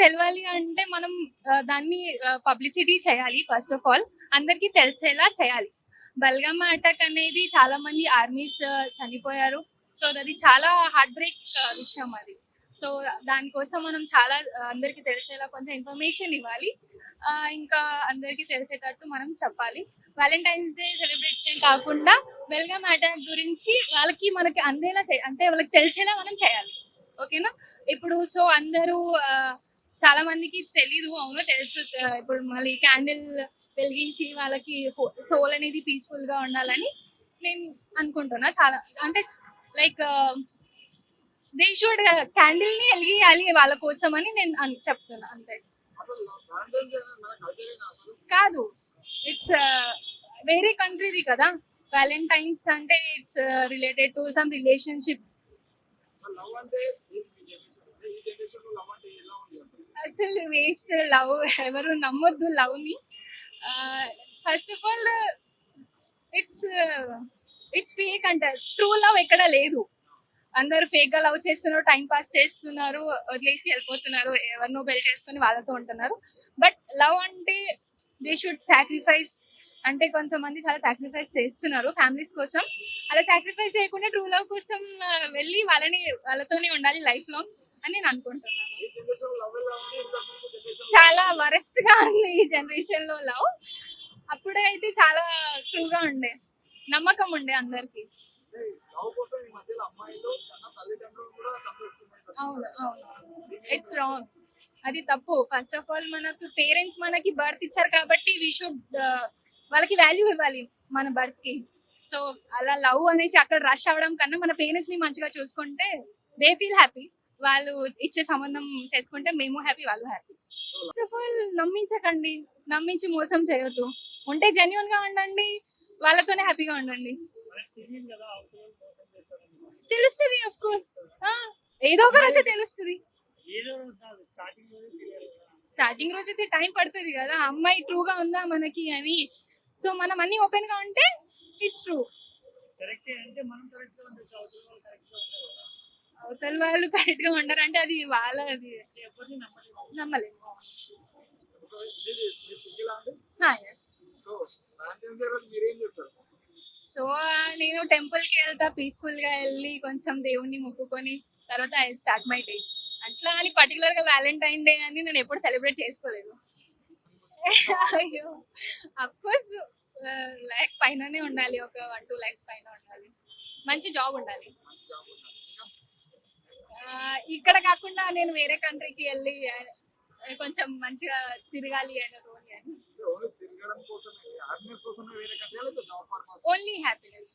తెలవాలి అంటే మనం దాన్ని పబ్లిసిటీ చేయాలి. ఫస్ట్ ఆఫ్ ఆల్ అందరికీ తెలిసేలా చేయాలి. బల్గమ్ అటాక్ అనేది చాలా మంది ఆర్మీస్ చనిపోయారు. సో అది చాలా హార్ట్ బ్రేక్ విషయం అది. సో దానికోసం మనం చాలా అందరికీ తెలిసేలా కొంచెం ఇన్ఫర్మేషన్ ఇవ్వాలి. ఇంకా అందరికీ తెలిసేటట్టు మనం చెప్పాలి. వాలంటైన్స్ డే సెలబ్రేషన్ కాకుండా బెల్గామ్ అటాక్ గురించి వాళ్ళకి మనకి అందేలా అంటే వాళ్ళకి తెలిసేలా మనం చేయాలి. ఓకేనా? ఇప్పుడు సో అందరూ చాలా మందికి తెలీదు. అవును తెలుసు. ఇప్పుడు మళ్ళీ క్యాండిల్ వెలిగించి వాళ్ళకి సోల్ అనేది పీస్ఫుల్ గా ఉండాలని నేను అనుకుంటున్నా. చాలా అంటే లైక్ దే షుడ్ క్యాండిల్ ని వెలిగియాలి వాళ్ళ కోసం అని నేను చెప్తున్నా అంతే. కాదు, ఇట్స్ వేరే కంట్రీది కదా. వ్యాలంటైన్స్ అంటే it's related to some relationship. అసలు వేస్ట్ లవ్. ఎవరు నమ్మొద్దు లవ్ ని. First of all it's it's fake అంటారు. ట్రూ లవ్ ఎక్కడ లేదు. అందరూ ఫేక్ గా లవ్ చేస్తున్నారు, టైం పాస్ చేస్తున్నారు, వదిలేసి వెళ్ళిపోతున్నారు, ఎవరినో పెళ్లి చేసుకుని వాళ్ళతో ఉంటున్నారు. బట్ లవ్ అంటే దే షుడ్ సాక్రిఫైస్. అంటే కొంతమంది చాలా సాక్రిఫైస్ చేస్తున్నారు ఫ్యామిలీస్ కోసం. అలా సాక్రిఫైస్ చేయకుండా ట్రూ లవ్ కోసం వెళ్ళి వాళ్ళతోనే ఉండాలి లైఫ్ లాంగ్ అని నేను అనుకుంటున్నాను. చాలా వరస్ట్ గా ఉంది ఈ జనరేషన్ లో లవ్. అప్పుడే అయితే చాలా ట్రూగా ఉండే, నమ్మకం ఉండే అందరికి. అవును అవును, ఇట్స్ రాంగ్. అది తప్పు. ఫస్ట్ ఆఫ్ ఆల్ మనకు పేరెంట్స్ మనకి బర్త్ ఇచ్చారు కాబట్టి వీ షుడ్ వాళ్ళకి వాల్యూ ఇవ్వాలి మన బర్త్ కి. సో అలా లవ్ అనేసి అక్కడ రష్ అవ్వడం కన్నా మన పేరెంట్స్ ని మంచిగా చూసుకుంటే దే ఫీల్ హ్యాపీ. వాళ్ళు ఇచ్చే సంబంధం చేసుకుంటే మేము హ్యాపీ, వాళ్ళు హ్యాపీ. ఫస్ట్ ఆఫ్ ఆల్ నమ్మించకండి, నమ్మించి మోసం చేయొద్దు. ఉంటే జెన్యున్ గా ఉండండి, వాళ్ళతోనే హ్యాపీగా ఉండండి. తెలుస్తుంది ఆఫ్ కోర్స్, ఏదో ఒక రోజు తెలుస్తుంది. స్టార్టింగ్ రోజు అయితే టైం పడుతుంది కదా, అమ్మాయి ట్రూగా ఉందా మనకి అని. సో మనం అన్ని ఓపెన్ గా ఉంటే ఇట్స్ ట్రూ. అవతల వాళ్ళు కరెక్ట్ గా ఉండరు అంటే అది వాళ్ళది, నమ్మలేము. సో నేను టెంపుల్ కి వెళ్తా, పీస్ఫుల్ గా వెళ్ళి కొంచెం దేవుణ్ణి మొక్కుకొని తర్వాత ఐ స్టార్ట్ మై డే. అట్లా అని పర్టికులర్ గా వ్యాలంటైన్ డే అని నేను ఎప్పుడు సెలబ్రేట్ చేసుకోలేదు. అయ్యో, అఫ్ కోర్స్ లాక్ పైననే ఉండాలి, ఒక 1-2 lakhs పైన ఉండాలి, మంచి జాబ్ ఉండాలి. ఇక్కడ కాకుండా నేను వేరే కంట్రీకి వెళ్ళి కొంచెం మంచిగా తిరగాలి అనే రోజు అని. Only happiness.